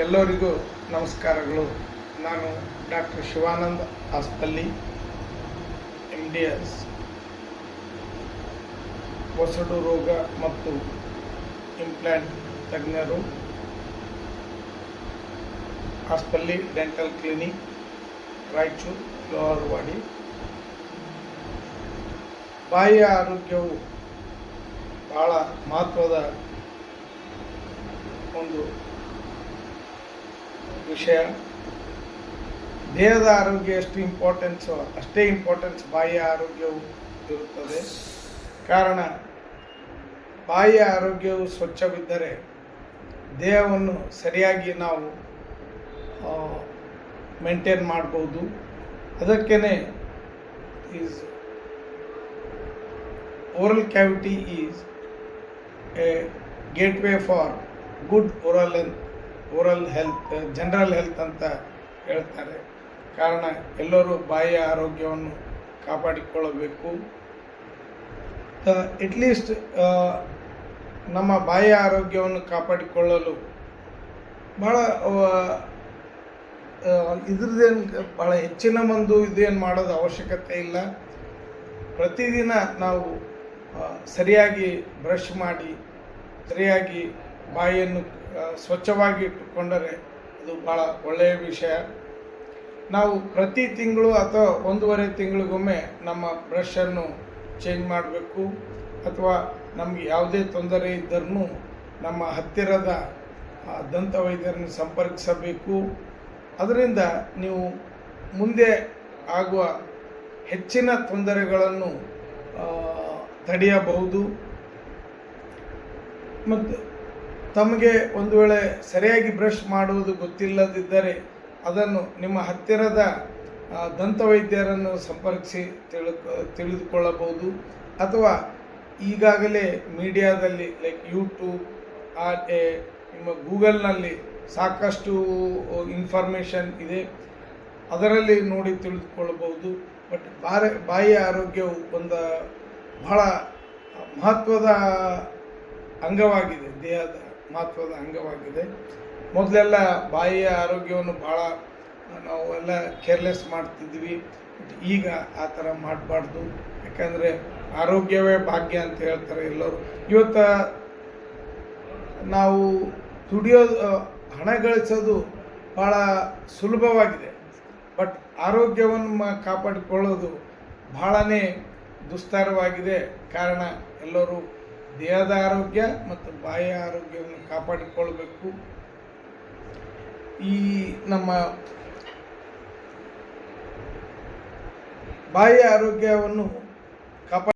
ಎಲ್ಲರಿಗೂ ನಮಸ್ಕಾರಗಳು. ನಾನು ಡಾಕ್ಟರ್ ಶಿವಾನಂದ ಹಾಸ್ಪಲ್ಲಿ, MDS, ವಸಡು ರೋಗ ಮತ್ತು ಇಂಪ್ಲಾಂಟ್ ತಜ್ಞರು, ಹಾಸ್ಪಲ್ಲಿ ಡೆಂಟಲ್ ಕ್ಲಿನಿಕ್, ರಾಯಚೂರು, ಲೋಹರ್ವಾಡಿ. ಬಾಯಿಯ ಆರೋಗ್ಯವು ಬಹಳ ಮಹತ್ವದ ಒಂದು ವಿಷಯ. ದೇಹದ ಆರೋಗ್ಯ ಎಷ್ಟು ಇಂಪಾರ್ಟೆನ್ಸೋ ಅಷ್ಟೇ ಇಂಪಾರ್ಟೆನ್ಸ್ ಬಾಯಿಯ ಆರೋಗ್ಯವು ಇರುತ್ತದೆ. ಕಾರಣ ಬಾಯಿಯ ಆರೋಗ್ಯವು ಸ್ವಚ್ಛವಿದ್ದರೆ ದೇಹವನ್ನು ಸರಿಯಾಗಿ ನಾವು ಮೇಂಟೈನ್ ಮಾಡ್ಬೋದು. ಅದಕ್ಕೇ is oral cavity is A gateway for good oral health, general health ಅಂತ ಹೇಳ್ತಾರೆ. ಕಾರಣ ಎಲ್ಲರೂ ಬಾಯಿಯ ಆರೋಗ್ಯವನ್ನು ಕಾಪಾಡಿಕೊಳ್ಳಬೇಕು. ಅಟ್ಲೀಸ್ಟ್ ನಮ್ಮ ಬಾಯಿಯ ಆರೋಗ್ಯವನ್ನು ಕಾಪಾಡಿಕೊಳ್ಳಲು ಭಾಳ ಇದ್ರದ್ದೇನು ಭಾಳ ಹೆಚ್ಚಿನ ಇದೇನು ಮಾಡೋದು ಅವಶ್ಯಕತೆ ಇಲ್ಲ. ಪ್ರತಿದಿನ ನಾವು ಸರಿಯಾಗಿ ಬ್ರಷ್ ಮಾಡಿ ಸರಿಯಾಗಿ ಬಾಯಿಯನ್ನು ಸ್ವಚ್ಛವಾಗಿ ಇಟ್ಟುಕೊಂಡರೆ ಅದು ಭಾಳ ಒಳ್ಳೆಯ ವಿಷಯ. ನಾವು ಪ್ರತಿ ತಿಂಗಳು ಅಥವಾ 1.5 ತಿಂಗಳಿಗೊಮ್ಮೆ ನಮ್ಮ ಬ್ರಷನ್ನು ಚೇಂಜ್ ಮಾಡಬೇಕು. ಅಥವಾ ನಮಗೆ ಯಾವುದೇ ತೊಂದರೆ ಇದ್ದರೂ ನಮ್ಮ ಹತ್ತಿರದ ದಂತ ವೈದ್ಯರನ್ನು ಸಂಪರ್ಕಿಸಬೇಕು. ಅದರಿಂದ ನೀವು ಮುಂದೆ ಆಗುವ ಹೆಚ್ಚಿನ ತೊಂದರೆಗಳನ್ನು ತಡೆಯಬಹುದು. ಮತ್ತು ತಮಗೆ ಒಂದು ವೇಳೆ ಸರಿಯಾಗಿ ಬ್ರಷ್ ಮಾಡುವುದು ಗೊತ್ತಿಲ್ಲದಿದ್ದರೆ ಅದನ್ನು ನಿಮ್ಮ ಹತ್ತಿರದ ದಂತವೈದ್ಯರನ್ನು ಸಂಪರ್ಕಿಸಿ ತಿಳಿದುಕೊಳ್ಳಬಹುದು. ಅಥವಾ ಈಗಾಗಲೇ ಮೀಡಿಯಾದಲ್ಲಿ ಲೈಕ್ ಯೂಟ್ಯೂಬ್, ನಿಮ್ಮ ಗೂಗಲ್ನಲ್ಲಿ ಸಾಕಷ್ಟು ಇನ್ಫಾರ್ಮೇಷನ್ ಇದೆ, ಅದರಲ್ಲಿ ನೋಡಿ ತಿಳಿದುಕೊಳ್ಳಬಹುದು. ಬಟ್ ಬಾಯಿಯ ಆರೋಗ್ಯವು ಒಂದು ಬಹಳ ಮಹತ್ವದ ಅಂಗವಾಗಿದೆ, ದೇಹದ ಮಹತ್ವದ ಅಂಗವಾಗಿದೆ. ಮೊದಲೆಲ್ಲ ಬಾಯಿಯ ಆರೋಗ್ಯವನ್ನು ಭಾಳ ನಾವೆಲ್ಲ ಕೇರ್ಲೆಸ್ ಮಾಡ್ತಿದ್ವಿ. ಬಟ್ ಈಗ ಆ ಥರ ಮಾಡಬಾರ್ದು. ಯಾಕಂದರೆ ಆರೋಗ್ಯವೇ ಭಾಗ್ಯ ಅಂತ ಹೇಳ್ತಾರೆ ಎಲ್ಲರೂ. ಇವತ್ತು ನಾವು ದುಡಿಯೋದು, ಹಣ ಗಳಿಸೋದು ಭಾಳ ಸುಲಭವಾಗಿದೆ. ಬಟ್ ಆರೋಗ್ಯವನ್ನು ಕಾಪಾಡಿಕೊಳ್ಳೋದು ಬಹಳನೇ ದುಸ್ತರವಾಗಿದೆ. ಕಾರಣ ಎಲ್ಲರೂ ದೇಹದ ಆರೋಗ್ಯ ಮತ್ತು ಬಾಯಿಯ ಆರೋಗ್ಯವನ್ನು ಕಾಪಾಡಿಕೊಳ್ಳಬೇಕು. ಈ ನಮ್ಮ ಬಾಯಿಯ ಆರೋಗ್ಯವನ್ನು